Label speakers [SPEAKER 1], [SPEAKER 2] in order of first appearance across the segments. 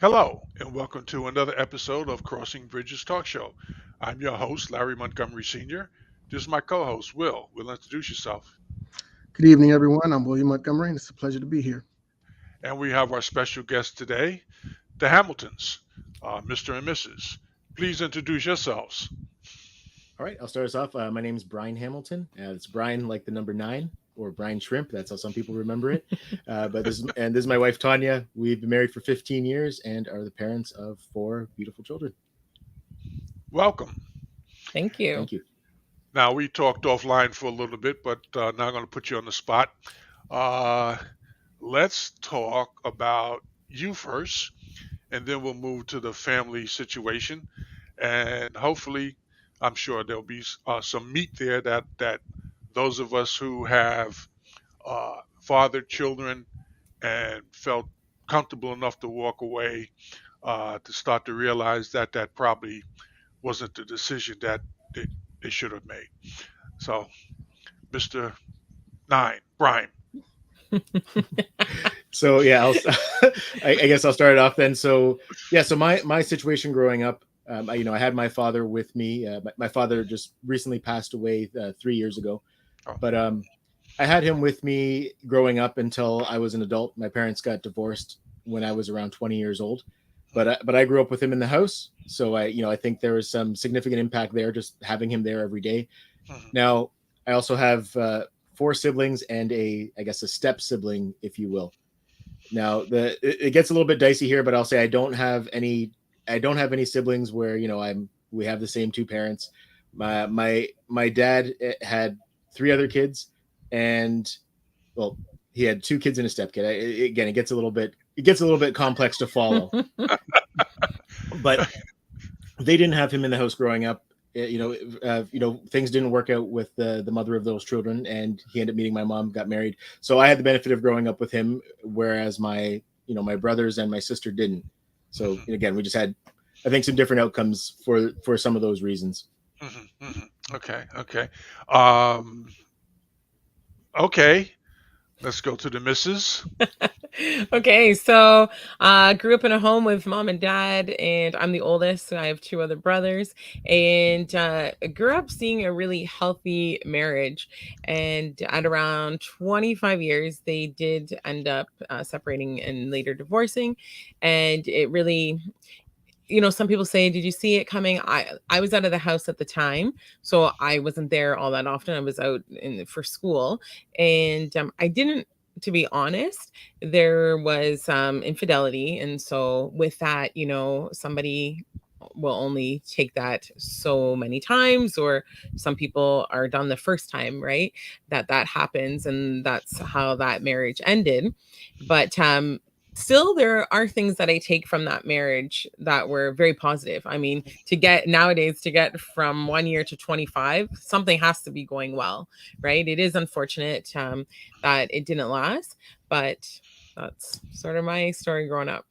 [SPEAKER 1] Hello, and welcome to another episode of Crossing Bridges Talk Show. I'm your host, Larry Montgomery Sr. This is my co host, Will. Will, introduce yourself.
[SPEAKER 2] Good evening, everyone. I'm William Montgomery, and it's a pleasure to be here.
[SPEAKER 1] And we have our special guest today, the Hamiltons, Mr. and Mrs. Please introduce yourselves.
[SPEAKER 3] All right, I'll start us off. My name is Brine Hamilton. It's Brine like the number nine, or Brine Shrimp. That's how some people remember it. This is my wife Tonya. We've been married for 15 years and are the parents of four beautiful children.
[SPEAKER 1] Welcome.
[SPEAKER 4] Thank you.
[SPEAKER 3] Thank you.
[SPEAKER 1] Now, we talked offline for a little bit, but now I'm going to put you on the spot. Uh, let's talk about you first, and then we'll move to the family situation. And hopefully, I'm sure there'll be some meat there that those of us who have fathered children and felt comfortable enough to walk away to start to realize that that probably wasn't the decision that they, they should have made. So, Mr. Nine, Brian.
[SPEAKER 3] So yeah, I guess I'll start it off then. So yeah, so my situation growing up, I had my father with me. My father just recently passed away 3 years ago,
[SPEAKER 1] Oh,
[SPEAKER 3] but I had him with me growing up until I was an adult. My parents got divorced when I was around 20 years old, but I grew up with him in the house, so I think there was some significant impact there just having him there every day.
[SPEAKER 1] mhm.
[SPEAKER 3] Now I also have four siblings and I guess a step sibling, if you will. Now it gets a little bit dicey here, but I'll say I don't have any siblings where we have the same two parents. My dad had three other kids, and well, he had two kids and a step kid. Again, it gets a little bit complex to follow, but they didn't have him in the house growing up. Things didn't work out with the mother of those children, and he ended up meeting my mom, got married. So I had the benefit of growing up with him, whereas my brothers and my sister didn't. So
[SPEAKER 1] Mhm,
[SPEAKER 3] again, we just had, I think, some different outcomes for some of those reasons.
[SPEAKER 1] mhm, mhm. Okay, okay. Um, okay, let's go to the missus.
[SPEAKER 4] Okay, so grew up in a home with mom and dad, and I'm the oldest. So I have two other brothers, and grew up seeing a really healthy marriage. And at around 25 years, they did end up separating and later divorcing. And it really, some people say, did you see it coming? I was out of the house at the time, so I wasn't there all that often. I was out for school, and I didn't, to be honest. There was infidelity, and so with that, somebody will only take that so many times, or some people are done the first time, right? That happens, and that's how that marriage ended. But still, there are things that I take from that marriage that were very positive. I mean, to get from 1 year to 25, something has to be going well, right? It is unfortunate that it didn't last, but that's sort of my story growing up.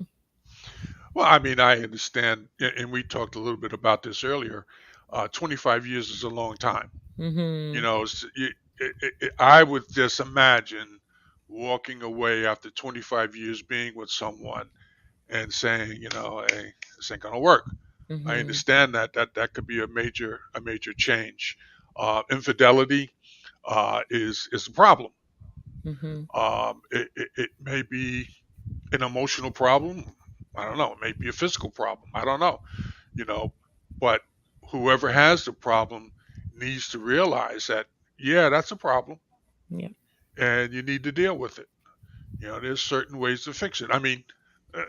[SPEAKER 1] Well, I mean, I understand, and we talked a little bit about this earlier. 25 years is a long time. You
[SPEAKER 4] Hmm.
[SPEAKER 1] know, I would just imagine walking away after 25 years being with someone and saying, hey, this ain't gonna work. I
[SPEAKER 4] Hmm.
[SPEAKER 1] understand that could be a major change. Infidelity is a problem.
[SPEAKER 4] Hmm.
[SPEAKER 1] It may be an emotional problem. I don't know. It may be a physical problem. I don't know. You know, but whoever has the problem needs to realize that yeah, that's a problem,
[SPEAKER 4] Yeah.
[SPEAKER 1] and you need to deal with it. There's certain ways to fix it. I mean,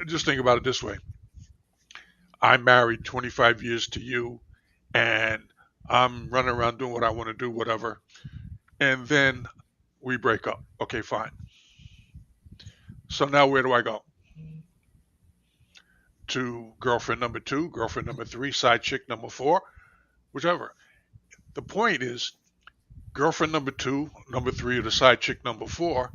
[SPEAKER 1] just think about it this way: I'm married 25 years to you, and I'm running around doing what I want to do, whatever, and then we break up. Okay, fine. So now where do I go? To girlfriend number two, girlfriend number three, side chick number four, whichever. The point is, girlfriend number two, number three, or the side chick number four,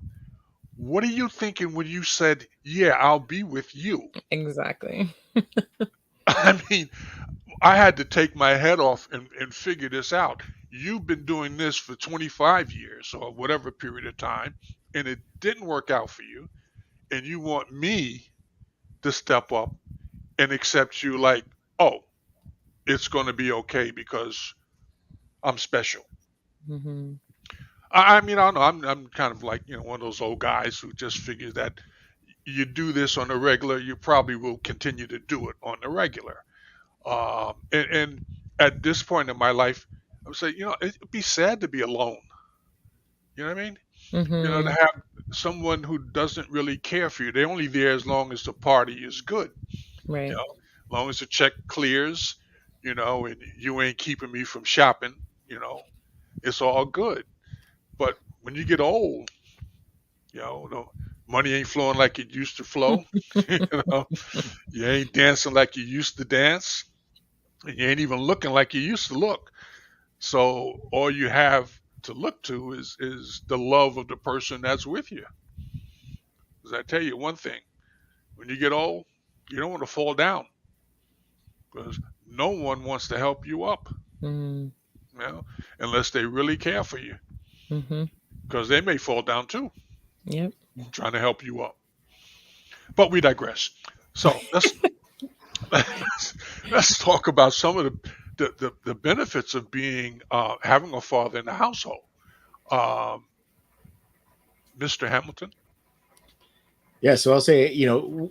[SPEAKER 1] what are you thinking when you said, yeah, I'll be with you?
[SPEAKER 4] Exactly.
[SPEAKER 1] I mean, I had to take my head off and figure this out. You've been doing this for 25 years or whatever period of time, and it didn't work out for you, and you want me to step up and accept you like, oh, it's going to be okay because I'm special.
[SPEAKER 4] Mhm.
[SPEAKER 1] I mean, I don't know. I'm kind of like, one of those old guys who just figures that you do this on the regular, you probably will continue to do it on the regular. And at this point in my life, I would say, it'd be sad to be alone. You know what I mean? To
[SPEAKER 4] Mhm.
[SPEAKER 1] have someone who doesn't really care for you. They're only there as long as the party is good.
[SPEAKER 4] Right.
[SPEAKER 1] As long as the check clears, and you ain't keeping me from shopping, it's all good. But when you get old, the money ain't flowing like it used to flow. you know, you ain't dancing like you used to dance, and you ain't even looking like you used to look. So all you have to look to is the love of the person that's with you. Because I tell you one thing, when you get old, you don't want to fall down because no one wants to help you up,
[SPEAKER 4] Mhm.
[SPEAKER 1] you know, unless they really care for you,
[SPEAKER 4] Mhm.
[SPEAKER 1] because they may fall down too,
[SPEAKER 4] Yep.
[SPEAKER 1] trying to help you up. But we digress. So let's talk about some of the benefits of being having a father in the household. Um, Mr. Hamilton.
[SPEAKER 3] Yeah, so I'll say,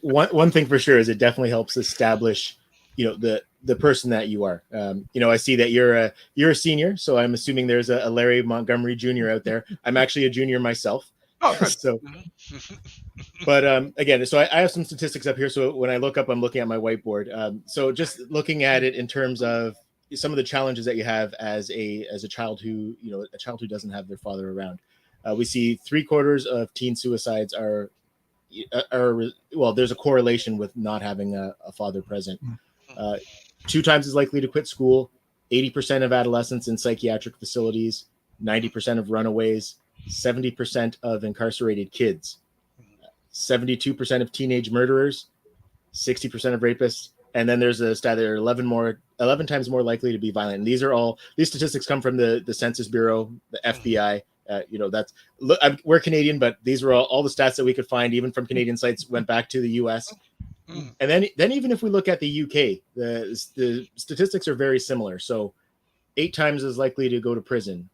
[SPEAKER 3] one thing for sure is it definitely helps establish, the person that you are. I see that you're a senior, so I'm assuming there's a Larry Montgomery Jr. out there. I'm actually a junior myself,
[SPEAKER 1] Oh, good.
[SPEAKER 3] so
[SPEAKER 1] Mhm.
[SPEAKER 3] but again, so I have some statistics up here. So when I look up, I'm looking at my whiteboard. So just looking at it in terms of some of the challenges that you have as a child who a child who doesn't have their father around. We see 3/4 of teen suicides are well. There's a correlation with not having a father present. Uh, 2 times as likely to quit school. 80% of adolescents in psychiatric facilities. 90% of runaways. 70% of incarcerated kids. 72% of teenage murderers, 60% of rapists, and then there's a stat that are 11 times more likely to be violent. And these statistics come from the Census Bureau, the FBI. That's we're Canadian, but these were all the stats that we could find, even from Canadian sites, went back to the U.S.
[SPEAKER 1] Mhm.
[SPEAKER 3] And then even if we look at the UK, the statistics are very similar. So 8 times as likely to go to prison,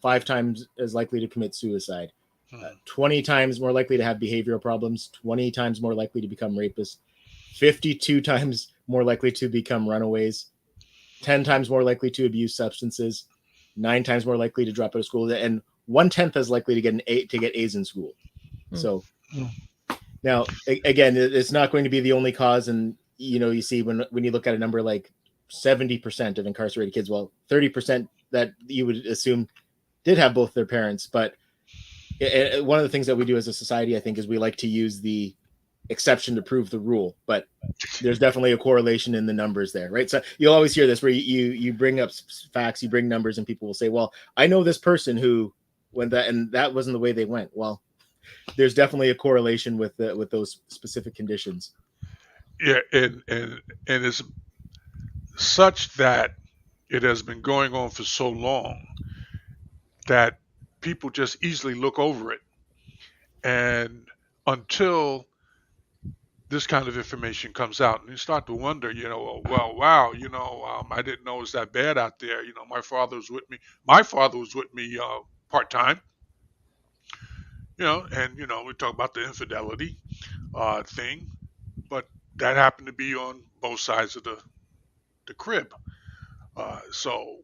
[SPEAKER 3] 5 times as likely to commit suicide,
[SPEAKER 1] Mhm.
[SPEAKER 3] 20 times more likely to have behavioral problems, 20 times more likely to become rapists, 52 times more likely to become runaways, 10 times more likely to abuse substances, 9 times more likely to drop out of school, and 1/10 as likely to get an A to get A's in school.
[SPEAKER 4] Mm.
[SPEAKER 3] So now, again, it's not going to be the only cause, and you see when you look at a number like 70% of incarcerated kids, well, 30% that you would assume did have both their parents, but one of the things that we do as a society, I think, is we like to use the exception to prove the rule, but there's definitely a correlation in the numbers there, right? So you'll always hear this where you bring up facts, you bring numbers, and people will say, well, I know this person who went that, and that wasn't the way they went. Well, there's definitely a correlation with those specific conditions.
[SPEAKER 1] Yeah, and it's such that it has been going on for so long that people just easily look over it, and until this kind of information comes out, and you start to wonder, well, wow, I didn't know it was that bad out there. My father was with me. My father was with me part time. And we talk about the infidelity thing, but that happened to be on both sides of the crib. So,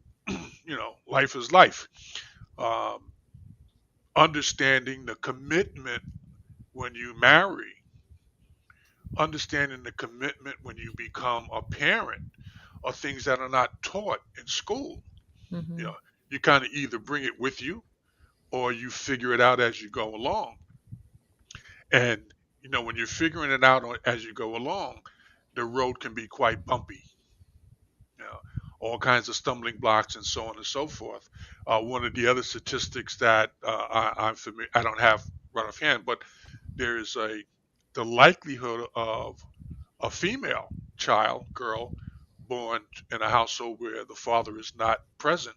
[SPEAKER 1] life is life. Um, Understanding the commitment when you marry, understanding the commitment when you become a parent, are things that are not taught in school. You
[SPEAKER 4] Mhm.
[SPEAKER 1] know, you kind of either bring it with you or you figure it out as you go along. And when you're figuring it out as you go along, the road can be quite bumpy. You know, all kinds of stumbling blocks and so on and so forth. One of the other statistics that I'm familiar, I don't have right offhand, but there is the likelihood of a female child, girl, born in a household where the father is not present,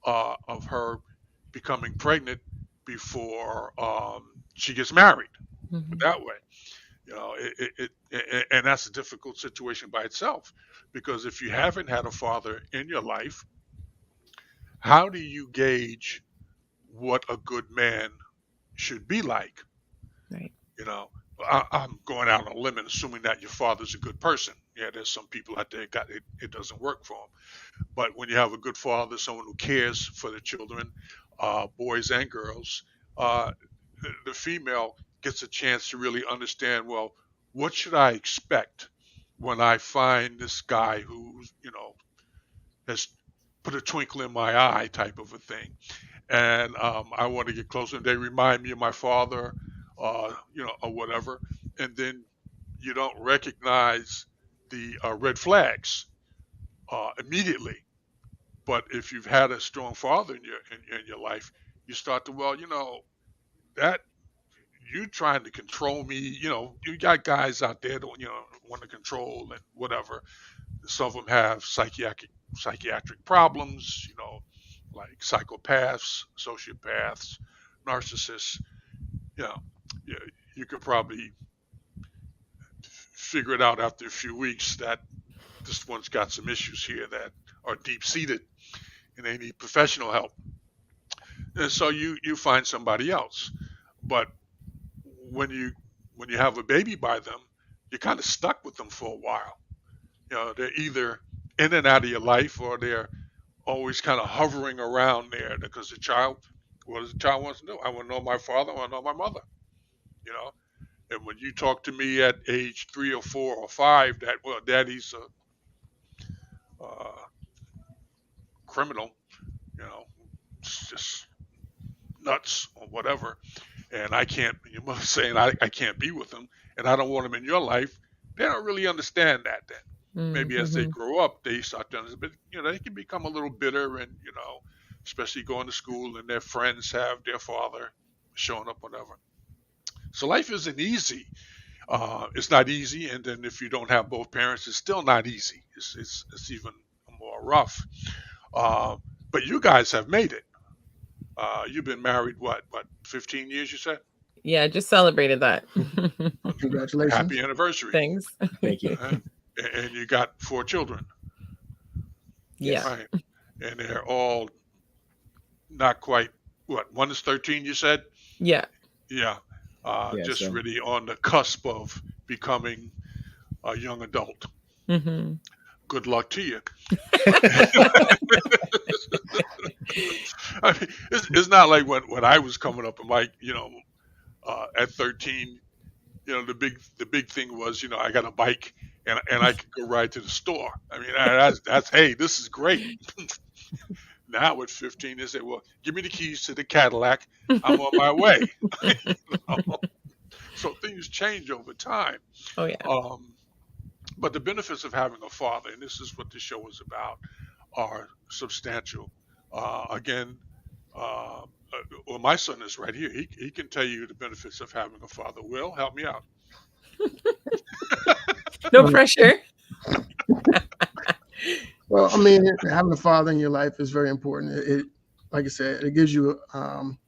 [SPEAKER 1] of her becoming pregnant before she gets married.
[SPEAKER 4] Mhm.
[SPEAKER 1] That way, You know, and that's a difficult situation by itself, because if you haven't had a father in your life, how do you gauge what a good man should be like?
[SPEAKER 4] Right.
[SPEAKER 1] You know, I'm going out on a limb and assuming that your father's a good person. Yeah, there's some people out there got it, it doesn't work for them. But when you have a good father, someone who cares for the children, boys and girls, uh, the female gets a chance to really understand, well, what should I expect when I find this guy who's, has put a twinkle in my eye type of a thing. And I want to get closer. And they remind me of my father, or whatever. And then you don't recognize the red flags immediately. But if you've had a strong father in your life, you start to, well, that you trying to control me. You got guys out there that want to control and whatever. Some of them have psychiatric problems. Like psychopaths, sociopaths, narcissists. You know, you, you could probably figure it out after a few weeks that this one's got some issues here that are deep seated and they need professional help. And so you find somebody else. But when you when you have a baby by them, you're kind of stuck with them for a while. They're either in and out of your life, or they're always kind of hovering around there, because what does the child wants to do? I want to know my father. I want to know my mother. You know, and when you talk to me at age 3 or 4 or 5, that, well, daddy's a criminal, you know, it's just nuts or whatever, and I can't, your mother saying I can't be with them, and I don't want them in your life, they don't really understand that then. Maybe as they
[SPEAKER 4] Mm-hmm.
[SPEAKER 1] grow up, they start to understand, but, they can become a little bitter, and, especially going to school and their friends have their father showing up, whatever. So life isn't easy. It's not easy, and then if you don't have both parents, it's still not easy. It's even more rough. Uh, but you guys have made it. You've been married, what, 15 years, you said?
[SPEAKER 4] Yeah, I just celebrated that.
[SPEAKER 1] Happy
[SPEAKER 2] Congratulations.
[SPEAKER 1] anniversary.
[SPEAKER 4] Thanks.
[SPEAKER 3] Thank you.
[SPEAKER 1] Uh, and you got 4 children,
[SPEAKER 4] Yeah.
[SPEAKER 3] Yes.
[SPEAKER 1] right? And they're all not quite, what, one is 13, you said?
[SPEAKER 4] Yeah.
[SPEAKER 1] Yeah.
[SPEAKER 3] Yeah.
[SPEAKER 1] Just
[SPEAKER 3] So
[SPEAKER 1] really on the cusp of becoming a young adult.
[SPEAKER 4] Hmm.
[SPEAKER 1] Good luck to you. I mean, it's not like when I was coming up, and like, at 13, the big thing was, I got a bike, and I could go ride to the store. I mean, that's hey, this is great. Now at 15, they say, well, give me the keys to the Cadillac. I'm on my way. So things change over time.
[SPEAKER 4] Oh yeah.
[SPEAKER 1] Um, but the benefits of having a father, and this is what the show is about, are substantial. Again, uh, well, my son is right here. He can tell you the benefits of having a father. Will, help me out.
[SPEAKER 4] No pressure.
[SPEAKER 2] Well, I mean, having a father in your life is very important. Like I said, it gives you kind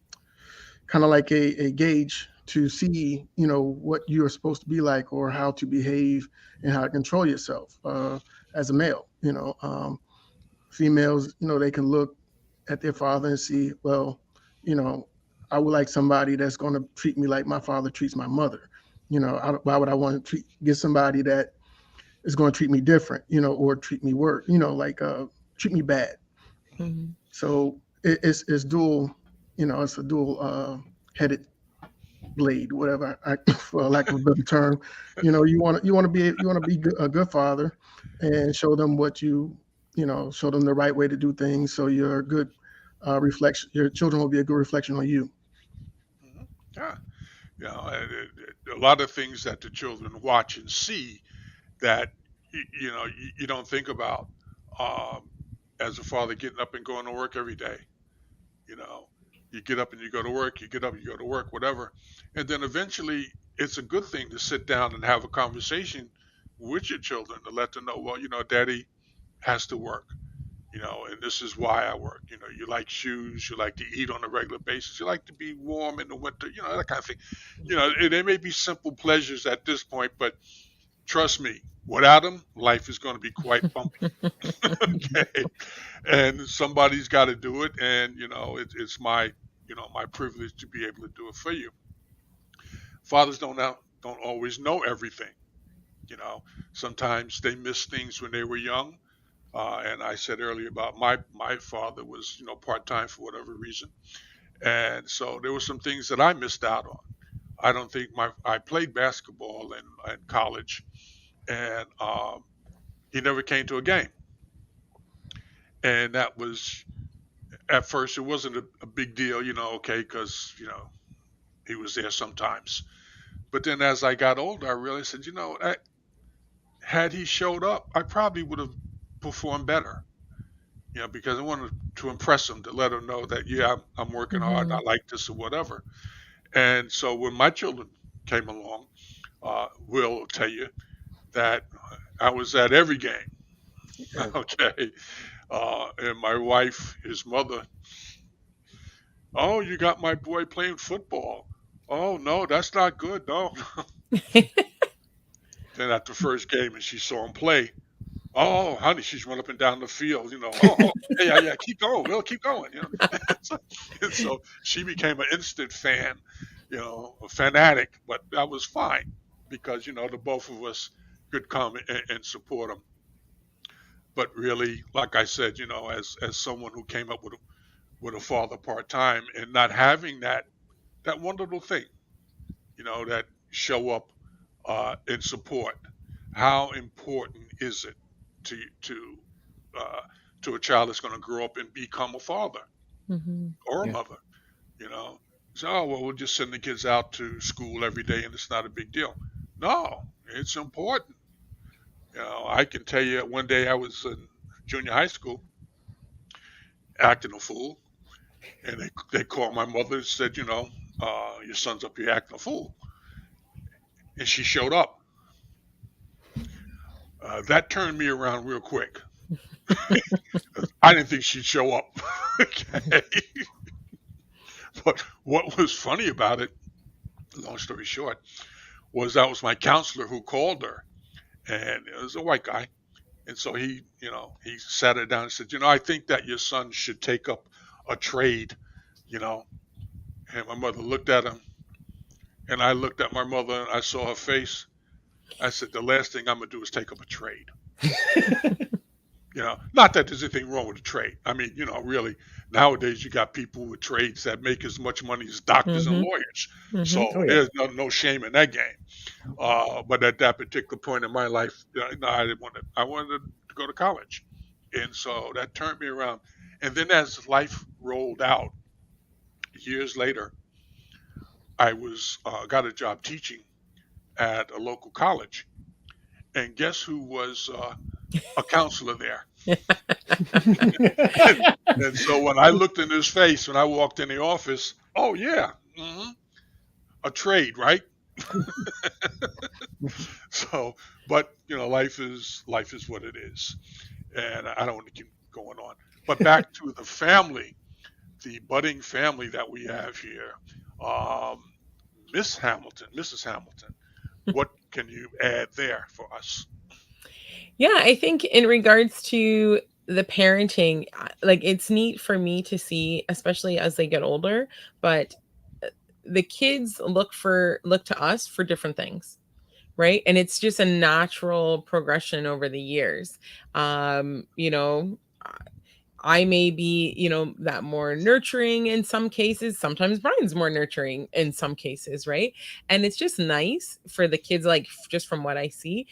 [SPEAKER 2] of like a gauge to see, what you're supposed to be like, or how to behave and how to control yourself as a male. Females, they can look at their father and see, well, you know, I would like somebody that's going to treat me like my father treats my mother. Why would I want to get somebody that is going to treat me different, or treat me worse, like treat me bad.
[SPEAKER 4] Mhm.
[SPEAKER 2] So it's dual, it's a dual headed blade, whatever, for lack of a better term. You want to be a good father, and show them show them the right way to do things. So you're a good reflection. Your children will be a good reflection on you.
[SPEAKER 1] Mhm. Yeah, a lot of things that the children watch and see that you don't think about, um, as a father getting up and going to work every day. You know, you get up and you go to work. You get up, you go to work, whatever, and then eventually it's a good thing to sit down and have a conversation with your children to let them know, well, daddy has to work. And this is why I work. You like shoes, you like to eat on a regular basis, you like to be warm in the winter, that kind of thing. There may be simple pleasures at this point, but trust me, without them, life is going to be quite bumpy. Okay, and somebody's got to do it, and it's my privilege to be able to do it for you. Fathers don't always know everything. You know, Sometimes they miss things when they were young. And I said earlier about my father was part time for whatever reason, and so there were some things that I missed out on. I don't think I played basketball in college, and he never came to a game, and that was at first it wasn't a big deal, okay, because he was there sometimes. But then as I got older, I realized that had he showed up, I probably would have performed better. Because I wanted to impress him, to let him know that, yeah, I'm working hard and I
[SPEAKER 4] Hmm.
[SPEAKER 1] like this or whatever. And so when my children came along, Will tell you that I was at every game.
[SPEAKER 2] Yeah.
[SPEAKER 1] Okay. And my wife, his mother, oh, you got my boy playing football. Oh, no, that's not good. No. Then at the first game, and she saw him play, oh, honey, she's run up and down the field. Oh, yeah, yeah, yeah, keep going, Will, keep going. so, and so she became an instant fan, a fanatic. But that was fine because the both of us could come and support him. But really, like I said, as someone who came up with a father part time and not having that one little thing, that show up in support. How important is it to to uh, to a child that's going to grow up and become a father
[SPEAKER 4] Hmm.
[SPEAKER 1] or a
[SPEAKER 3] Yeah.
[SPEAKER 1] mother? You know, so oh, well, we'll just send the kids out to school every day, and it's not a big deal. No, it's important. I can tell you, one day I was in junior high school acting a fool, and they called my mother and said, your son's up here acting a fool, and she showed up. That turned me around real quick. I didn't think she'd show up. Okay. But what was funny about it, long story short, was that was my counselor who called her, and it was a white guy. And so he sat her down and said, I think that your son should take up a trade, you know. And my mother looked at him, and I looked at my mother, and I saw her face. I said, the last thing I'm gonna do is take up a trade. Not that there's anything wrong with a trade. I mean, really, nowadays you got people with trades that make as much money as doctors and
[SPEAKER 4] Hmm.
[SPEAKER 1] lawyers.
[SPEAKER 4] Hmm.
[SPEAKER 1] So
[SPEAKER 3] Oh yeah.
[SPEAKER 1] there's no shame in that game. But at that particular point in my life, no, I didn't want to. I wanted to go to college, and so that turned me around. And then as life rolled out, years later, I was got a job teaching at a local college, and guess who was a counselor there? And so when I looked in his face when I walked in the office, oh yeah, a trade, right? So, but life is what it is, and I don't want to keep going on. But back to the family, the budding family that we have here, um, Mrs. Hamilton. What can you add there for us?
[SPEAKER 4] Yeah, I think in regards to the parenting, like it's neat for me to see, especially as they get older, but the kids look to us for different things, right? And it's just a natural progression over the years. You know, I may be, that more nurturing in some cases. Sometimes Brian's more nurturing in some cases, right? And it's just nice for the kids, like just from what I see,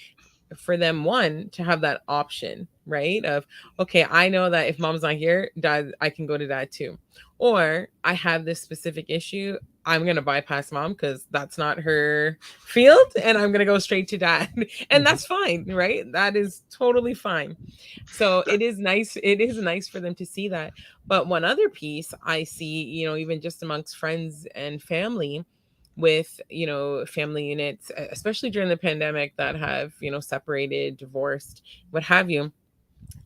[SPEAKER 4] for them, one, to have that option, right? Of, okay, I know that if mom's not here, dad, I can go to dad too. Or I have this specific issue, I'm going to bypass mom because that's not her field, and I'm going to go straight to dad. And
[SPEAKER 3] Mhm.
[SPEAKER 4] that's fine, right? That is totally fine. So
[SPEAKER 1] That
[SPEAKER 4] it is nice for them to see that. But one other piece I see, even just amongst friends and family, with family units, especially during the pandemic, that have separated, divorced, what have you,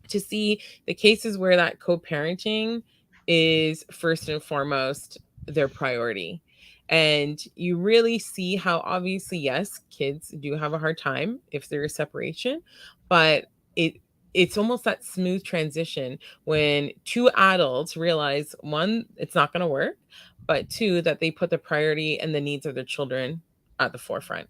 [SPEAKER 4] to see the cases where that co-parenting is first and foremost their priority. And you really see how obviously, yes, kids do have a hard time if there is separation, but it it's almost that smooth transition when two adults realize, one, it's not going to work, but two, that they put the priority and the needs of their children at the forefront.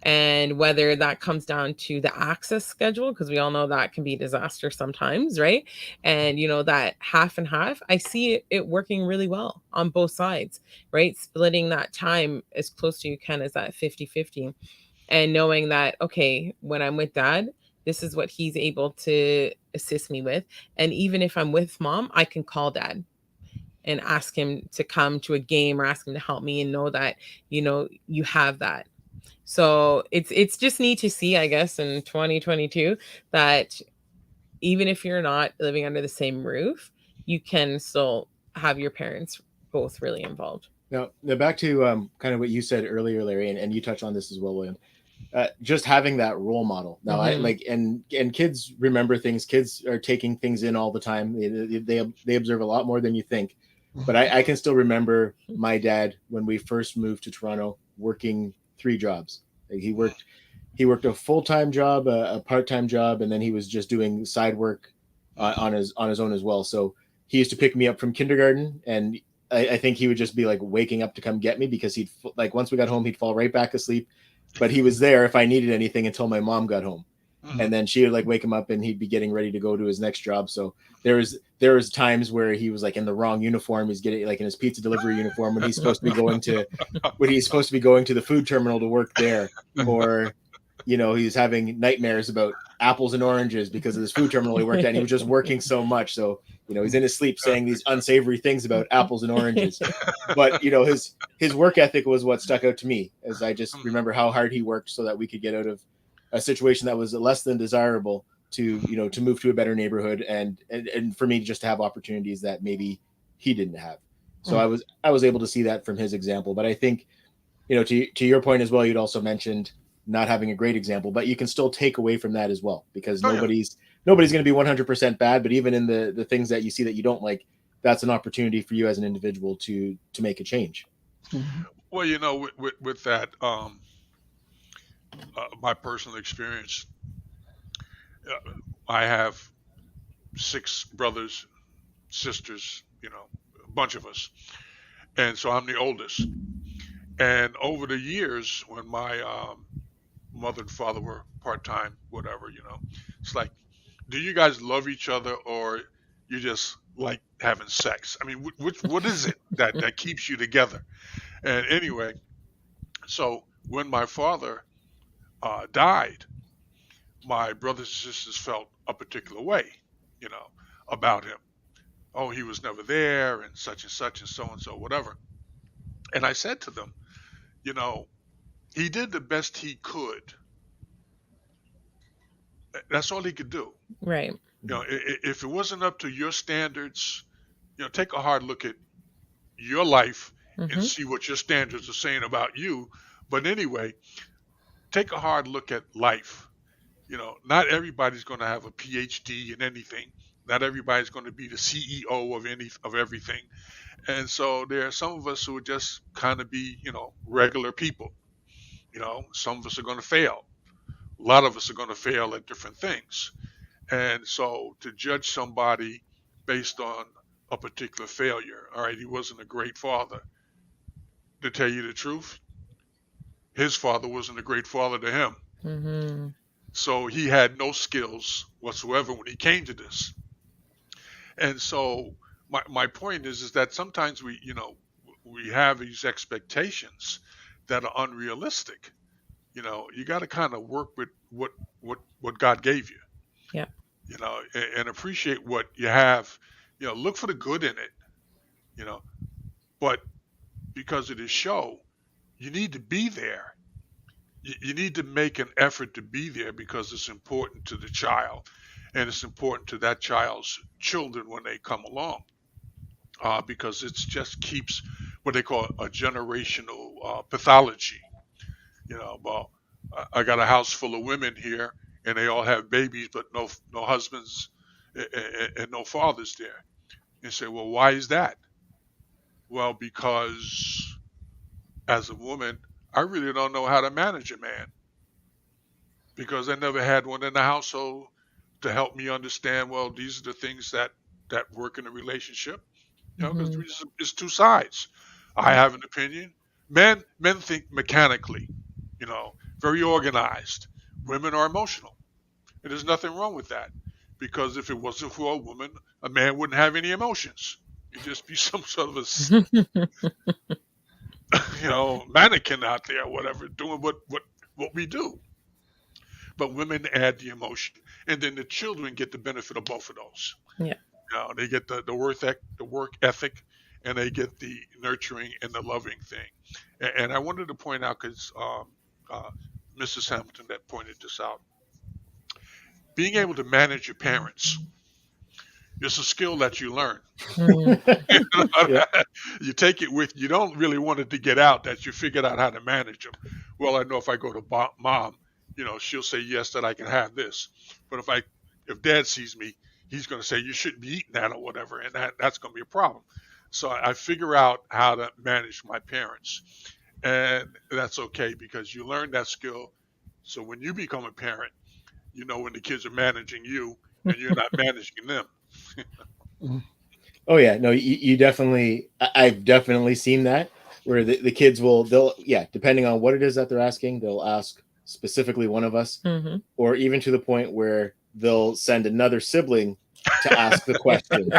[SPEAKER 4] And whether that comes down to the access schedule, because we all know that can be a disaster sometimes, right? And that half and half, I see it working really well on both sides, right? Splitting that time as close to you can as that 50-50, and knowing that, okay, when I'm with dad, this is what he's able to assist me with. And even if I'm with mom, I can call dad and ask him to come to a game or ask him to help me, and know that you have that. So it's just neat to see, I guess, in 2022, that even if you're not living under the same roof, you can still have your parents both really involved.
[SPEAKER 3] Now back to kind of what you said earlier, Larry, and you touched on this as well, William. Just having that role model. Now, I
[SPEAKER 4] Mhm.
[SPEAKER 3] like, and kids remember things. Kids are taking things in all the time. They observe a lot more than you think. But I can still remember my dad when we first moved to Toronto, working 3 jobs. Like, he worked a full time job, a part time job, and then he was just doing side work on his own as well. So he used to pick me up from kindergarten, and I think he would just be like waking up to come get me, because he'd like, once we got home, he'd fall right back asleep. But he was there if I needed anything until my mom got home,
[SPEAKER 1] Mhm.
[SPEAKER 3] and then she would like wake him up, and he'd be getting ready to go to his next job. So there was times where he was like in the wrong uniform. He's getting like in his pizza delivery uniform when he's supposed to be going to the food terminal to work there, or he's having nightmares about apples and oranges because of this food terminal he worked at. And he was just working so much, so he's in his sleep saying these unsavory things about apples and oranges. But his work ethic was what stuck out to me, as I just
[SPEAKER 1] Mhm.
[SPEAKER 3] remember how hard he worked so that we could get out of a situation that was less than desirable, to move to a better neighborhood, and for me just to have opportunities that maybe he didn't have. So I was able to see that from his example. But I think, to your point as well, you'd also mentioned not having a great example, but you can still take away from that as well, because
[SPEAKER 1] Oh yeah.
[SPEAKER 3] nobody's going to be 100% bad. But even in the things that you see that you don't like, that's an opportunity for you as an individual to make a change.
[SPEAKER 1] Well, with that, my personal experience, uh, I have 6 brothers, sisters, a bunch of us, and so I'm the oldest. And over the years, when my mother and father were part time, whatever, it's like, do you guys love each other, or you just like having sex? I mean, what is it that keeps you together? And anyway, so when my father died, my brothers and sisters felt a particular way, you know, about him. Oh, he was never there, and such and so, whatever. And I said to them, you know, he did the best he could. That's all he could do.
[SPEAKER 4] Right.
[SPEAKER 1] If it wasn't up to your standards, take a hard look at your life and
[SPEAKER 4] Mhm.
[SPEAKER 1] see what your standards are saying about you. But anyway, take a hard look at life. Not everybody's going to have a PhD in anything. Not everybody's going to be the CEO of everything. And so there are some of us who would just kind of be, regular people. Some of us are going to fail. A lot of us are going to fail at different things. And so to judge somebody based on a particular failure, all right, he wasn't a great father. To tell you the truth, his father wasn't a great father to him.
[SPEAKER 4] Mhm.
[SPEAKER 1] So he had no skills whatsoever when he came to this. And so my point is that sometimes we have these expectations that are unrealistic. You got to kind of work with what God gave you,
[SPEAKER 4] Yeah.
[SPEAKER 1] and appreciate what you have. Look for the good in it, you know, but because it is show, you need to be there. You need to make an effort to be there because it's important to the child, and it's important to that child's children when they come along, because it just keeps what they call a generational pathology. Well, I got a house full of women here, and they all have babies, but no husbands and no fathers there. And say, well, why is that? Well, because as a woman, I really don't know how to manage a man because I never had one in the household to help me understand. Well, these are the things that work in a relationship. Because
[SPEAKER 4] Mhm.
[SPEAKER 1] it's two sides. I have an opinion. Men think mechanically, very organized. Women are emotional, and there's nothing wrong with that. Because if it wasn't for a woman, a man wouldn't have any emotions. He'd just be some sort of a mannequin out there, whatever, doing what we do. But women add the emotion, and then the children get the benefit of both of those.
[SPEAKER 4] Yeah.
[SPEAKER 1] They get the work ethic, and they get the nurturing and the loving thing. And I wanted to point out because uh, Mrs. Hamilton that pointed this out. Being able to manage your parents is a skill that you learn.
[SPEAKER 4] Mhm.
[SPEAKER 3] Yeah.
[SPEAKER 1] You take it with you. Don't really want it to get out that you figured out how to manage them. Well, I know if I go to mom, she'll say yes that I can have this. But if dad sees me, he's going to say you shouldn't be eating that or whatever, and that's going to be a problem. So I figure out how to manage my parents, and that's okay because you learn that skill. So when you become a parent, you know when the kids are managing you and you're not managing them.
[SPEAKER 2] Mhm.
[SPEAKER 3] Oh yeah, no, you definitely. I've definitely seen that where the kids they'll yeah, depending on what it is that they're asking, they'll ask specifically one of us,
[SPEAKER 4] Mhm.
[SPEAKER 3] or even to the point where they'll send another sibling to ask the question,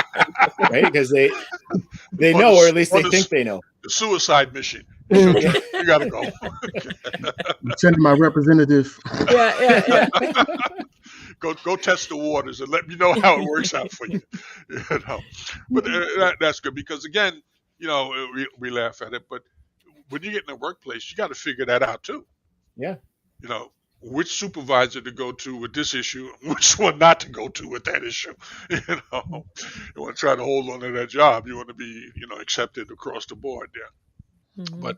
[SPEAKER 3] right? Because they
[SPEAKER 1] on the
[SPEAKER 3] know, or at least
[SPEAKER 1] on
[SPEAKER 3] they think they know.
[SPEAKER 1] the suicide mission. It's your
[SPEAKER 2] Mm.
[SPEAKER 3] Yeah.
[SPEAKER 1] turn. You got to go.
[SPEAKER 2] I'm sending my representative.
[SPEAKER 4] Yeah, yeah, yeah.
[SPEAKER 1] Go test the waters and let me know how it works out for you. you know, but that's good because again, we laugh at it, but when you get in the workplace, you got to figure that out too.
[SPEAKER 3] Yeah.
[SPEAKER 1] You know, which supervisor to go to with this issue, and which one not to go to with that issue. You want to try to hold on to that job. You want to be, accepted across the board there.
[SPEAKER 4] Mhm.
[SPEAKER 1] But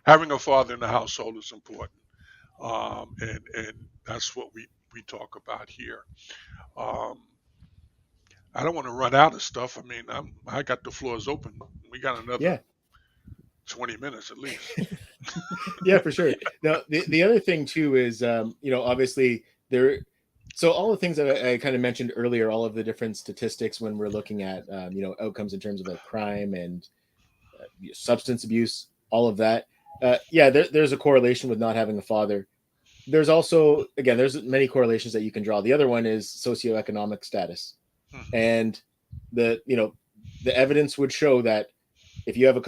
[SPEAKER 1] having a father in the household is important, and that's what we talk about here. Um, I don't want to run out of stuff. I mean, I got the floors open. We got another
[SPEAKER 3] Yeah.
[SPEAKER 1] 20 minutes at least.
[SPEAKER 3] Yeah, for sure. Now, the other thing too is, obviously there. So all the things that I kind of mentioned earlier, all of the different statistics when we're looking at, outcomes in terms of like crime and substance abuse, all of that. Yeah, there's a correlation with not having a father. There's also, again, there's many correlations that you can draw. The other one is socioeconomic status,
[SPEAKER 1] Mhm.
[SPEAKER 3] and the you know the evidence would show that if you have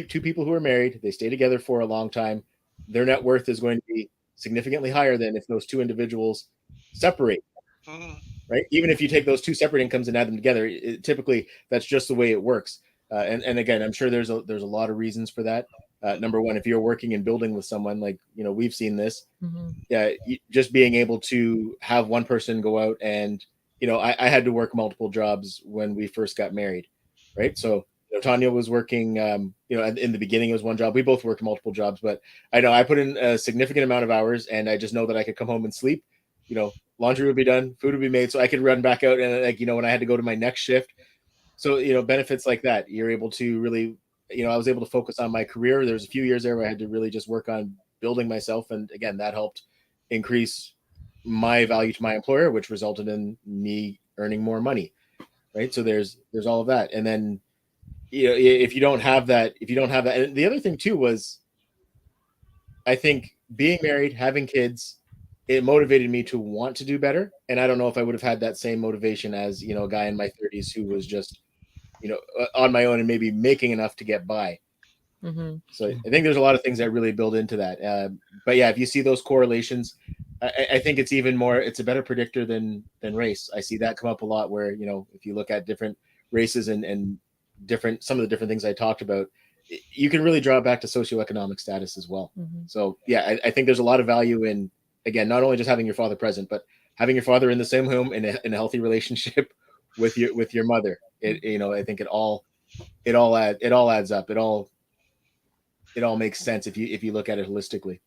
[SPEAKER 3] two people who are married, they stay together for a long time, their net worth is going to be significantly higher than if those two individuals separate,
[SPEAKER 1] Mhm.
[SPEAKER 3] right? Even if you take those two separate incomes and add them together, typically that's just the way it works. And again, I'm sure there's a lot of reasons for that. Number one, if you're working and building with someone, like we've seen this,
[SPEAKER 4] Mhm.
[SPEAKER 3] yeah, just being able to have one person go out and I had to work multiple jobs when we first got married, right? So Tanya was working, in the beginning it was one job. We both worked multiple jobs, but I know I put in a significant amount of hours, and I just know that I could come home and sleep. Laundry would be done, food would be made, so I could run back out, and like when I had to go to my next shift. So benefits like that, you're able to really, I was able to focus on my career. There's a few years there where I had to really just work on building myself, and again, that helped increase my value to my employer, which resulted in me earning more money, right? So there's all of that. And then if you don't have that, and the other thing too was, I think being married, having kids, it motivated me to want to do better. And I don't know if I would have had that same motivation as a guy in my 30s who was just on my own and maybe making enough to get by.
[SPEAKER 4] Mhm.
[SPEAKER 3] So I think there's a lot of things that really build into that. But yeah, if you see those correlations, I think it's even more. It's a better predictor than race. I see that come up a lot. Where if you look at different races and different some of the different things I talked about, you can really draw it back to socioeconomic status as well.
[SPEAKER 4] Mhm.
[SPEAKER 3] So yeah, I think there's a lot of value in, again, not only just having your father present, but having your father in the same home in a healthy relationship with your mother. I think it all adds up. It all makes sense if you look at it holistically.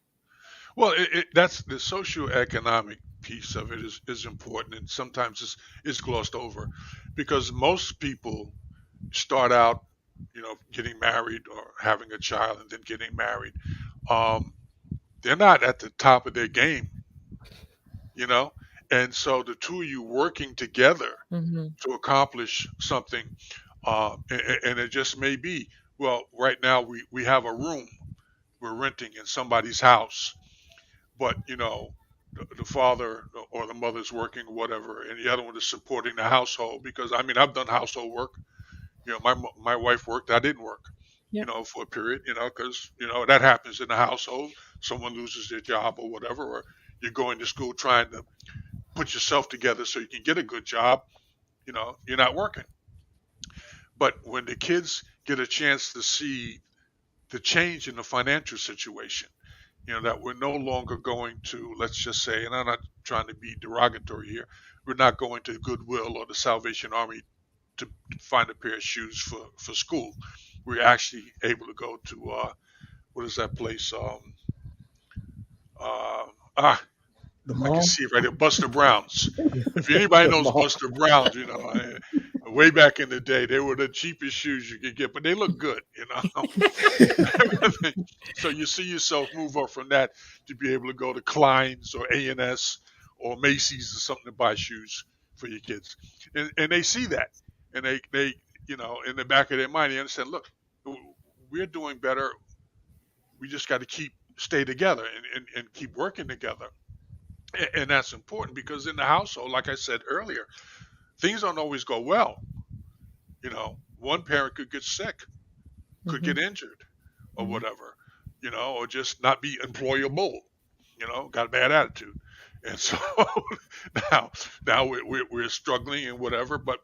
[SPEAKER 1] Well, that's the socioeconomic. piece of it is important, and sometimes it's glossed over, because most people start out, getting married or having a child and then getting married. Um, they're not at the top of their game, you know, and so the two of you working together
[SPEAKER 4] Mhm.
[SPEAKER 1] to accomplish something, and it just may be, well, right now we have a room we're renting in somebody's house, but the father or the mother's working or whatever, and the other one is supporting the household. Because I mean, I've done household work. My wife worked, I didn't work,
[SPEAKER 4] Yep.
[SPEAKER 1] for a period, because that happens in the household. Someone loses their job or whatever, or you're going to school trying to put yourself together so you can get a good job. You're not working. But when the kids get a chance to see the change in the financial situation, that we're no longer going to, let's just say, and I'm not trying to be derogatory here, we're not going to Goodwill or the Salvation Army to find a pair of shoes for school. We're actually able to go to, what is that place? Uh, ah,
[SPEAKER 2] The
[SPEAKER 1] I can
[SPEAKER 2] mall.
[SPEAKER 1] see it right there, Buster Brown's. If anybody
[SPEAKER 3] The
[SPEAKER 1] knows
[SPEAKER 3] mall.
[SPEAKER 1] Buster Brown's, way back in the day, they were the cheapest shoes you could get, but they look good, So you see yourself move up from that to be able to go to Klein's or A&S or Macy's or something to buy shoes for your kids, and they see that, and they in the back of their mind they understand. Look, we're doing better. We just got to stay together and keep working together, and that's important because in the household, like I said earlier, things don't always go well. One parent could get sick, could get
[SPEAKER 4] Mhm.
[SPEAKER 1] injured, or
[SPEAKER 4] Mhm.
[SPEAKER 1] whatever, or just not be employable, got a bad attitude. And so now, now we're struggling and whatever, but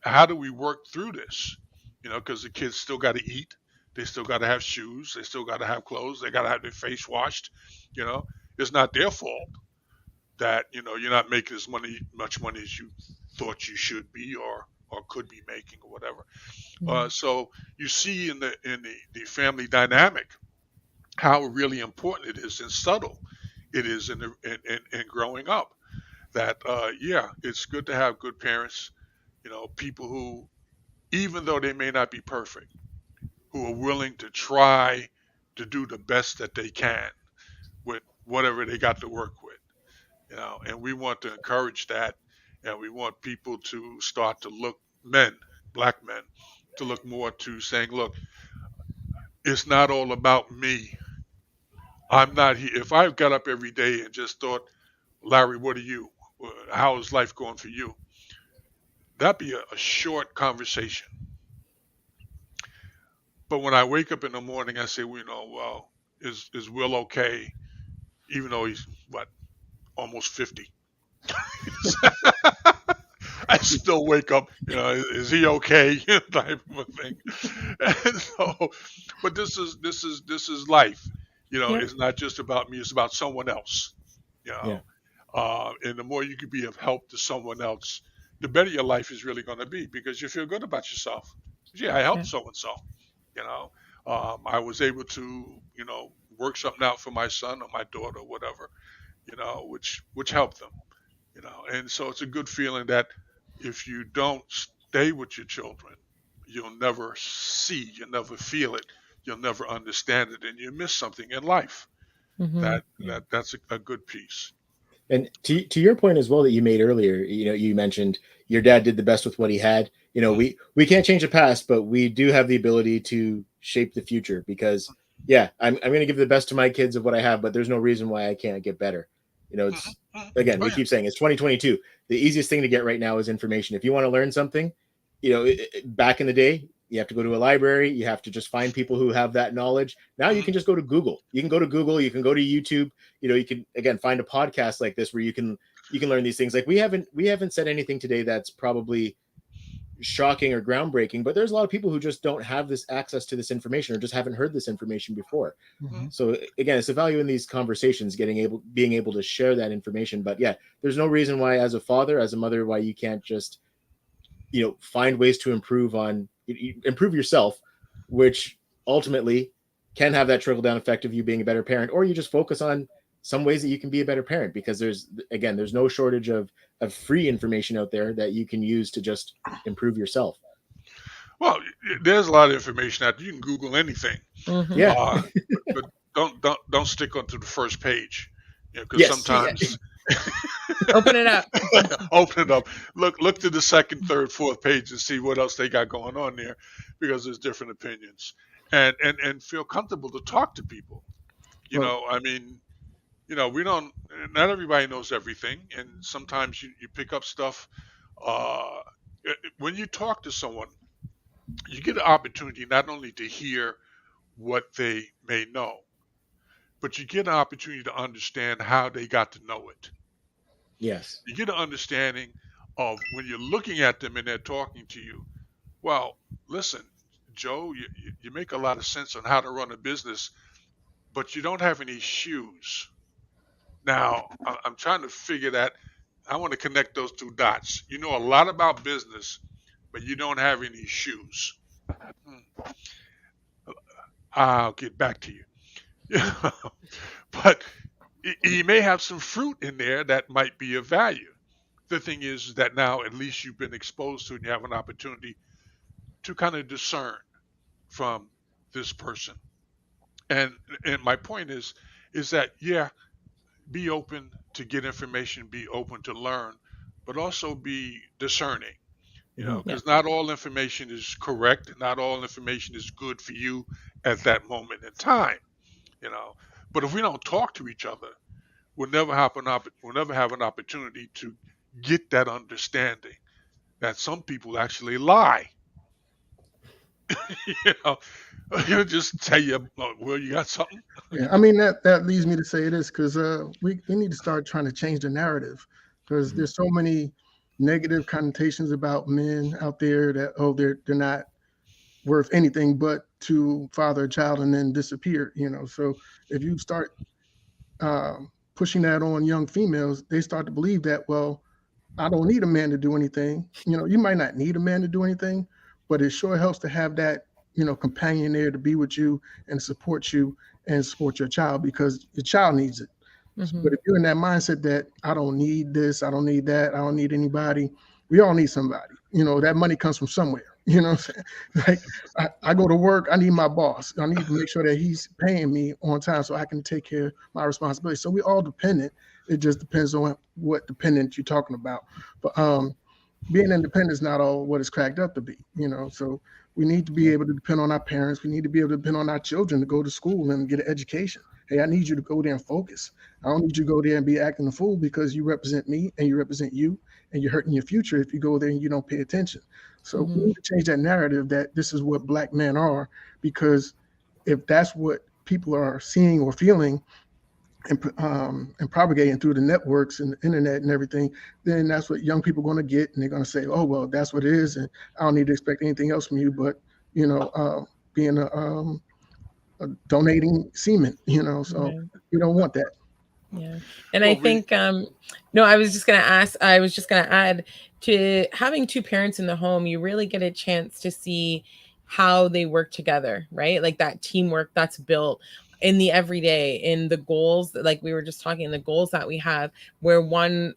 [SPEAKER 1] how do we work through this? Because the kids still got to eat, they still got to have shoes, they still got to have clothes, they got to have their face washed. You know, it's not their fault that you're not making much money as you thought you should be or could be making or whatever.
[SPEAKER 4] Mhm.
[SPEAKER 1] So you see in the family dynamic how really important it is and subtle it is in growing up. That yeah, it's good to have good parents. People who, even though they may not be perfect, who are willing to try to do the best that they can with whatever they got to work with. And we want to encourage that, and we want people to start to look, men, black men, to look more to saying, look, it's not all about me. I'm not here. If I got up every day and just thought, Larry, what are you? How is life going for you? That'd be a short conversation. But when I wake up in the morning, I say, well, well, is Will okay? Even though he's what, almost 50. I still wake up, is he okay? Type of a thing. And so, but this is life.
[SPEAKER 4] Yep.
[SPEAKER 1] It's not just about me; it's about someone else. You
[SPEAKER 3] Yeah.
[SPEAKER 1] know, and the more you can be of help to someone else, the better your life is really going to be because you feel good about yourself. Yeah, I helped
[SPEAKER 4] Yeah.
[SPEAKER 1] so and so. You know, I was able to, work something out for my son or my daughter, or whatever. Which helped them. And so it's a good feeling that if you don't stay with your children, you'll never see, you'll never feel it, you'll never understand it, and you miss something in life.
[SPEAKER 4] Mhm.
[SPEAKER 1] That's a good piece.
[SPEAKER 3] And to your point as well that you made earlier, you mentioned your dad did the best with what he had.
[SPEAKER 1] Mhm.
[SPEAKER 3] We can't change the past, but we do have the ability to shape the future because yeah, I'm going to give the best to my kids of what I have, but there's no reason why I can't get better.
[SPEAKER 1] Mhm.
[SPEAKER 3] It's
[SPEAKER 1] Mhm.
[SPEAKER 3] again,
[SPEAKER 1] Oh
[SPEAKER 3] we
[SPEAKER 1] yeah.
[SPEAKER 3] keep saying it's 2022. The easiest thing to get right now is information. If you want to learn something, back in the day, you have to go to a library, you have to just find people who have that knowledge. Now you
[SPEAKER 1] Mhm.
[SPEAKER 3] can just go to Google. You can go to Google, you can go to YouTube, you can again find a podcast like this where you can learn these things. Like we haven't said anything today that's probably shocking or groundbreaking, but there's a lot of people who just don't have this access to this information or just haven't heard this information before.
[SPEAKER 2] Mhm.
[SPEAKER 3] So again, it's a value in these conversations, being able to share that information. But yeah, there's no reason why as a father, as a mother, why you can't just find ways to improve yourself, which ultimately can have that trickle down effect of you being a better parent, or you just focus on some ways that you can be a better parent, because there's no shortage of free information out there that you can use to just improve yourself.
[SPEAKER 1] Well, there's a lot of information out there. You can Google anything,
[SPEAKER 4] Hmm.
[SPEAKER 3] Yeah.
[SPEAKER 1] uh, but don't stick onto the first page, because
[SPEAKER 3] Yes.
[SPEAKER 1] sometimes
[SPEAKER 4] Open it up.
[SPEAKER 1] open it up, look to the second, third, fourth page and see what else they got going on there, because there's different opinions, and feel comfortable to talk to people.
[SPEAKER 2] Well,
[SPEAKER 1] I mean, we don't. Not everybody knows everything, and sometimes you pick up stuff. Uh, when you talk to someone, you get an opportunity not only to hear what they may know, but you get an opportunity to understand how they got to know it.
[SPEAKER 3] Yes.
[SPEAKER 1] You get an understanding of when you're looking at them and they're talking to you. Well, listen, Joe, you make a lot of sense on how to run a business, but you don't have any shoes. Now, I'm trying to figure that. I want to connect those two dots. You know a lot about business, but you don't have any shoes. Hmm, I'll get back to you. But he may have some fruit in there that might be of value. The thing is that now at least you've been exposed to and you have an opportunity to kind of discern from this person. And and my point is that, yeah, be open to get information, be open to learn, but also be discerning.
[SPEAKER 3] Hmm.
[SPEAKER 4] Yeah.
[SPEAKER 1] Because not all information is correct, not all information is good for you at that moment in time. You know, but if we don't talk to each other, we'll never have an opportunity to get that understanding that some people actually lie. you know, he'll just tell you, well, you got something.
[SPEAKER 2] yeah, I mean that leads me to say this because we need to start trying to change the narrative because
[SPEAKER 3] Hmm.
[SPEAKER 2] there's so many negative connotations about men out there that they're not worth anything but to father a child and then disappear. So if you start pushing that on young females, they start to believe that, well, I don't need a man to do anything. You might not need a man to do anything, but it sure helps to have that, companion there to be with you and support you and support your child because your child needs it.
[SPEAKER 4] Hmm.
[SPEAKER 2] But if you're in that mindset that I don't need this, I don't need that, I don't need anybody, we all need somebody. That money comes from somewhere. What I'm saying? Like I go to work, I need my boss. I need to make sure that he's paying me on time so I can take care of my responsibilities. So we all dependent. It just depends on what dependent you're talking about. But being independent is not all what it's cracked up to be. So we need to be
[SPEAKER 3] Yeah.
[SPEAKER 2] able to depend on our parents. We need to be able to depend on our children to go to school and get an education. Hey, I need you to go there and focus. I don't need you to go there and be acting a fool because you represent me and you represent you and you're hurting your future if you go there and you don't pay attention. So we
[SPEAKER 4] Hmm.
[SPEAKER 2] need to change that narrative that this is what black men are, because if that's what people are seeing or feeling and propagating through the networks and the internet and everything, then that's what young people are going to get, and they're going to say, "Oh well, that's what it is," and I don't need to expect anything else from you, but you know, uh, being a donating semen. So
[SPEAKER 4] Yeah.
[SPEAKER 2] we don't want that.
[SPEAKER 4] Yeah. And I
[SPEAKER 1] Well, we
[SPEAKER 4] think no, I was just gonna add to having two parents in the home, you really get a chance to see how they work together, right? Like that teamwork that's built in the everyday, in the goals, like we were just talking, the goals that we have, where one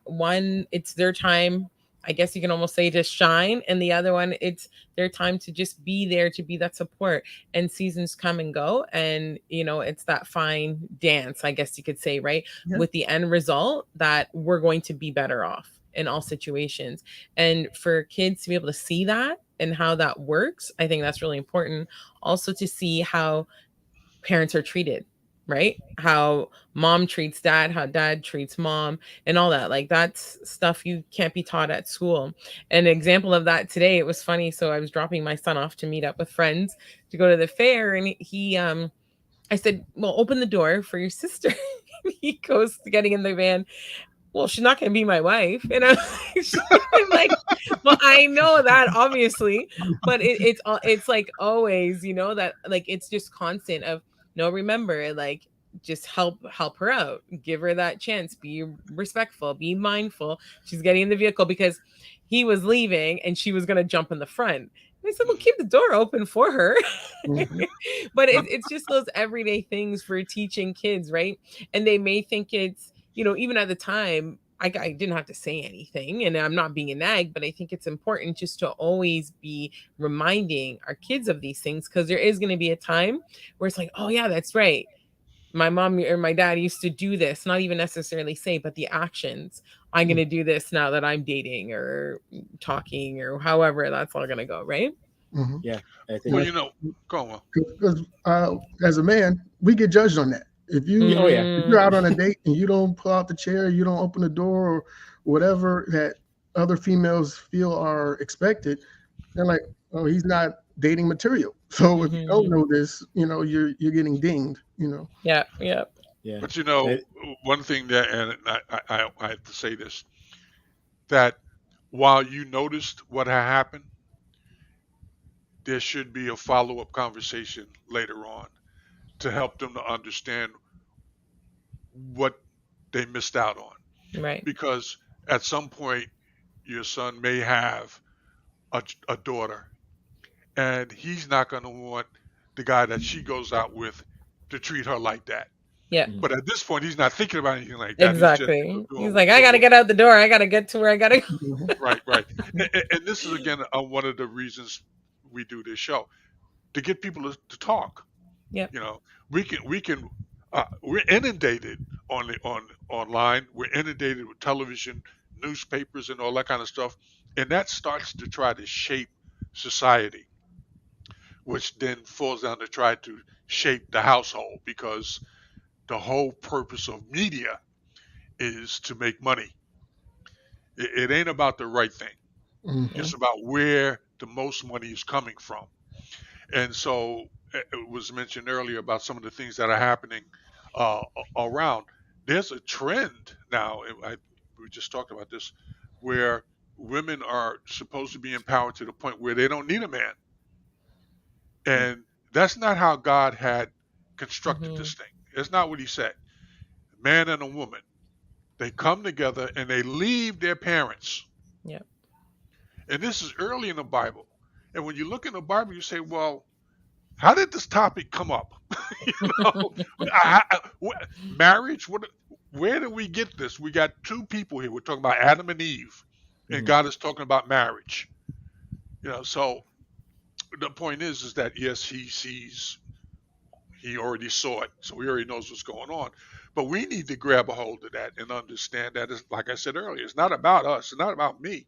[SPEAKER 4] it's their time, I guess you can almost say, to shine, and the other one it's their time to just be there, to be that support. And seasons come and go, and it's that fine dance, I guess you could say, right?
[SPEAKER 2] Yeah,
[SPEAKER 4] With the end result that we're going to be better off in all situations. And for kids to be able to see that and how that works, I think that's really important. Also to see how parents are treated, right? How mom treats dad, how dad treats mom, and all that. Like that's stuff you can't be taught at school. An example of that today, it was funny. So I was dropping my son off to meet up with friends to go to the fair, and he I said, "Well, open the door for your sister." He goes to getting in the van. Well, she's not going to be my wife. And I'm like, well, I know that obviously, but it's like always, that like it's just constant of no, remember, like just help her out, give her that chance, be respectful, be mindful. She's getting in the vehicle because he was leaving and she was going to jump in the front. I said, well, keep the door open for her.
[SPEAKER 2] Mhm.
[SPEAKER 4] But it's just those everyday things for teaching kids, right? And they may think it's, even at the time, I didn't have to say anything, and I'm not being a nag, but I think it's important just to always be reminding our kids of these things, because there is going to be a time where it's like, oh, yeah, that's right. My mom or my dad used to do this, not even necessarily say, but the actions. I'm going to do this now that I'm dating or talking or however that's all going to go, right?
[SPEAKER 2] Mhm.
[SPEAKER 3] Yeah, I
[SPEAKER 1] Well,
[SPEAKER 3] think.
[SPEAKER 2] Yeah,
[SPEAKER 1] you know, go on.
[SPEAKER 2] because as a man, we get judged on that. If you
[SPEAKER 3] Oh yeah.
[SPEAKER 2] if you're
[SPEAKER 4] Mm,
[SPEAKER 2] out on a date and you don't pull out the chair, you don't open the door or whatever that other females feel are expected, they're like, oh, he's not dating material. So if you don't
[SPEAKER 4] mhm.
[SPEAKER 2] know this, you're getting dinged.
[SPEAKER 4] Yeah, yeah.
[SPEAKER 3] Yeah.
[SPEAKER 1] But
[SPEAKER 3] And
[SPEAKER 1] one thing that, and I have to say this, that while you noticed what had happened, there should be a follow-up conversation later on to help them to understand what they missed out on.
[SPEAKER 4] Right.
[SPEAKER 1] Because at some point, your son may have a daughter, and he's not going to want the guy that she goes out with to treat her like that.
[SPEAKER 4] Yeah.
[SPEAKER 3] mhm.
[SPEAKER 1] But at this point, he's not thinking about anything like that. He's just
[SPEAKER 4] Exactly. He's
[SPEAKER 1] doing
[SPEAKER 4] like, I
[SPEAKER 1] doing
[SPEAKER 4] gotta
[SPEAKER 1] what.
[SPEAKER 4] get out the door. I gotta get to where I gotta go.
[SPEAKER 2] Mhm.
[SPEAKER 1] Right, right. And this is again one of the reasons we do this show, to get people to talk.
[SPEAKER 4] Yep.
[SPEAKER 1] You know, we can we're inundated on online. We're inundated with television, newspapers, and all that kind of stuff, and that starts to try to shape society, which then falls down to try to shape the household, because the whole purpose of media is to make money. It ain't about the right thing.
[SPEAKER 2] Mhm.
[SPEAKER 4] Yeah.
[SPEAKER 1] It's about where the most money is coming from. And so it was mentioned earlier about some of the things that are happening around. There's a trend now. We just talked about this, where women are supposed to be empowered to the point where they don't need a man, and that's not how God had constructed
[SPEAKER 4] Hmm.
[SPEAKER 1] this thing. It's not what He said. Man and a woman, they come together and they leave their parents.
[SPEAKER 4] Yep.
[SPEAKER 1] And this is early in the Bible. And when you look in the Bible, you say, well, how did this topic come up? you know, marriage. Where did we get this? We got two people here. We're talking about Adam and Eve, and
[SPEAKER 3] Mhm.
[SPEAKER 1] God is talking about marriage. So the point is that yes, He sees. He already saw it, so He already knows what's going on. But we need to grab a hold of that and understand that, it's, like I said earlier, it's not about us. It's not about me.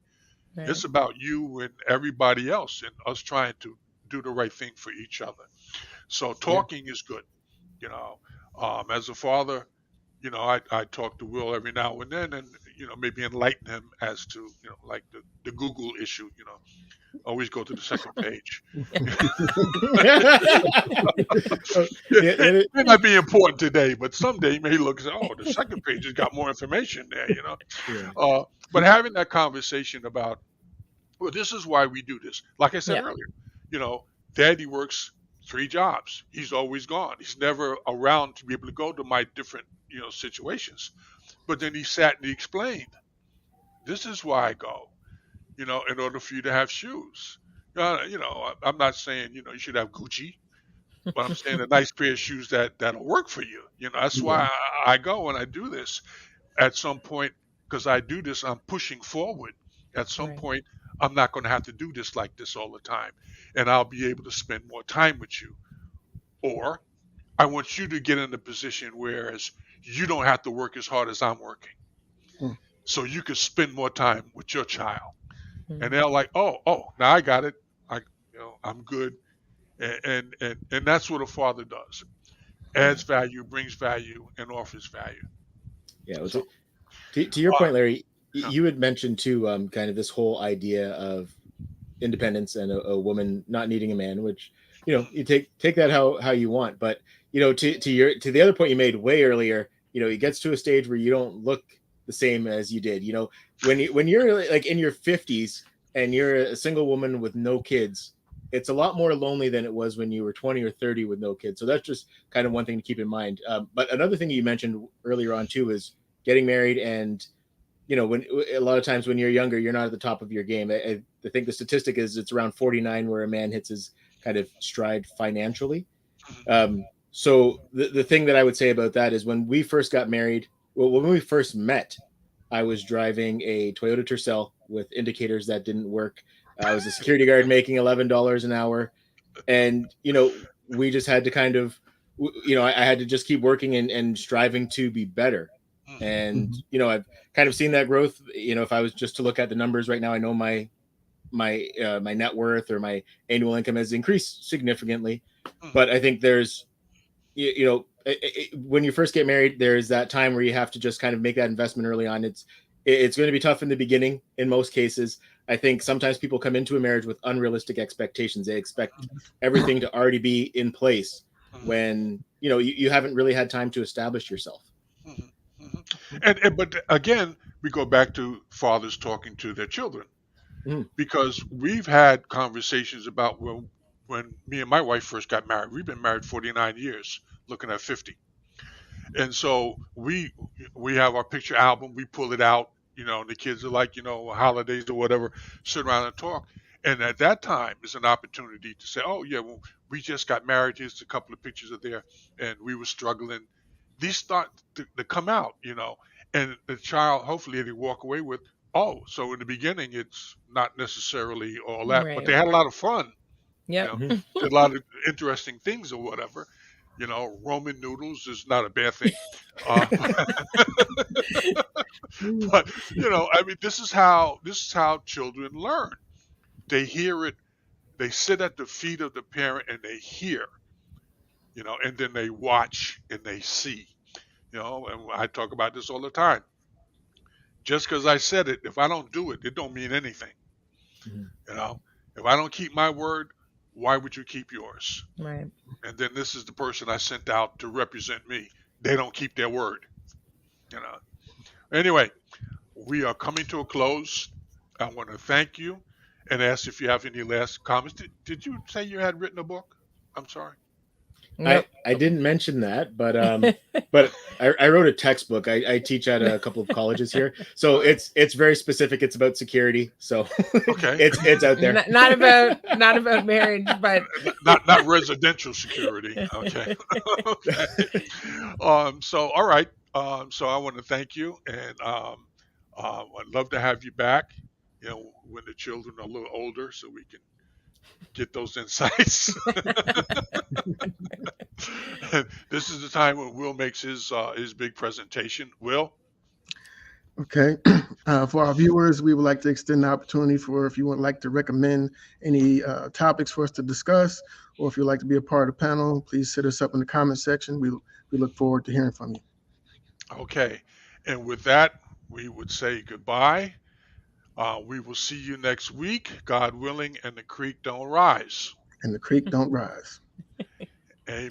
[SPEAKER 4] Right.
[SPEAKER 1] It's about you and everybody else, and us trying to do the right thing for each other. So
[SPEAKER 3] Yeah.
[SPEAKER 1] talking is good. You know, as a father, I talk to Will every now and then, and maybe enlighten him as to like the Google issue. Always go to the second page.
[SPEAKER 3] Oh,
[SPEAKER 1] It
[SPEAKER 3] yeah, and
[SPEAKER 1] may not be important today, but someday he may look and say, "Oh, the second page has got more information there."
[SPEAKER 3] yeah.
[SPEAKER 1] But having that conversation about, well, this is why we do this. Like I said
[SPEAKER 4] Yeah.
[SPEAKER 1] earlier, you know, Daddy works 3 jobs. He's always gone. He's never around to be able to go to my different situations. But then he sat and he explained, "This is why I go. In order for you to have shoes." I'm not saying you should have Gucci, but I'm saying a nice pair of shoes that'll work for you. That's
[SPEAKER 2] Yeah.
[SPEAKER 1] why I go and I do this. At some point, because I do this, I'm pushing forward. At some
[SPEAKER 4] Right.
[SPEAKER 1] point, I'm not going to have to do this like this all the time, and I'll be able to spend more time with you. Or I want you to get in a position whereas you don't have to work as hard as I'm working,
[SPEAKER 2] Mm.
[SPEAKER 1] so you can spend more time with your child. And
[SPEAKER 4] Mm.
[SPEAKER 1] they're like, oh, now I got it. I'm good. And that's what a father does: adds
[SPEAKER 4] Right.
[SPEAKER 1] value, brings value, and offers value.
[SPEAKER 3] Yeah. Well,
[SPEAKER 1] So,
[SPEAKER 3] to your
[SPEAKER 1] uh,
[SPEAKER 3] point, Larry,
[SPEAKER 1] yeah,
[SPEAKER 3] you had mentioned too, kind of this whole idea of independence and a woman not needing a man, which you take that how you want. But to the other point you made way earlier, it gets to a stage where you don't look the same as you did. When you're like in your 50s and you're a single woman with no kids, it's a lot more lonely than it was when you were 20 or 30 with no kids. So that's just kind of one thing to keep in mind. But another thing you mentioned earlier on too is getting married, and when a lot of times when you're younger, you're not at the top of your game. I think the statistic is it's around 49 where a man hits his kind of stride financially. So the thing that I would say about that is when we first got married, well, when we first met, I was driving a Toyota Tercel with indicators that didn't work. I was a security guard making $11 an hour, and we just had to kind of, I had to just keep working and striving to be better.
[SPEAKER 1] Mhm,
[SPEAKER 3] And
[SPEAKER 2] Mhm.
[SPEAKER 3] I've kind of seen that growth. If I was just to look at the numbers right now, I know my net worth or my annual income has increased significantly.
[SPEAKER 1] mhm,
[SPEAKER 3] But I think there's when you first get married, there's that time where you have to just kind of make that investment early on. It's going to be tough in the beginning in most cases. I think sometimes people come into a marriage with unrealistic expectations. They expect everything to already be in place
[SPEAKER 1] mhm,
[SPEAKER 3] when you haven't really had time to establish yourself.
[SPEAKER 1] mhm, mhm. And but again, we go back to fathers talking to their children
[SPEAKER 3] Mm-hmm.
[SPEAKER 1] because we've had conversations about when me and my wife first got married. We've been married 49 years, looking at 50. And so we have our picture album, we pull it out, and the kids are like, holidays or whatever, sit around and talk. And at that time is an opportunity to say, oh yeah, well, we just got married, here's a couple of pictures of there, and we were struggling. These start to come out, and the child, hopefully they walk away with, oh, so in the beginning it's not necessarily all that, but
[SPEAKER 4] Right.
[SPEAKER 1] they had a lot of fun, you
[SPEAKER 4] Yep.
[SPEAKER 1] know,
[SPEAKER 3] Mm-hmm.
[SPEAKER 1] did a lot of interesting things or whatever. Roman noodles is not a bad thing. Uh, but I mean, this is how children learn. They hear it. They sit at the feet of the parent and they hear, and then they watch and they see. And I talk about this all the time. Just because I said it, if I don't do it, it don't mean anything.
[SPEAKER 3] Mm-hmm.
[SPEAKER 1] You know, if I don't keep my word, why would you keep yours?
[SPEAKER 4] Right.
[SPEAKER 1] And then this is the person I sent out to represent me. They don't keep their word. You know. Anyway, we are coming to a close. I want to thank you and ask if you have any last comments. Did you say you had written a book? I'm sorry.
[SPEAKER 3] I
[SPEAKER 4] Nope.
[SPEAKER 3] I didn't mention that, but I wrote a textbook. I teach at a couple of colleges here, so
[SPEAKER 1] All right.
[SPEAKER 3] it's very specific. It's about security, so
[SPEAKER 1] Okay.
[SPEAKER 3] it's out there.
[SPEAKER 4] Not about marriage, but
[SPEAKER 1] Not residential security. Okay. Okay. So all right. So I want to thank you, and I'd love to have you back. When the children are a little older, so we can get those insights. This is the time when Will makes his big presentation. Will.
[SPEAKER 2] Okay. For our viewers, we would like to extend the opportunity for if you would like to recommend any topics for us to discuss, or if you'd like to be a part of the panel, please hit us up in the comment section. We look forward to hearing from you.
[SPEAKER 1] Okay. And with that, we would say goodbye. We will see you next week, God willing, and the creek don't rise.
[SPEAKER 2] And the creek don't rise.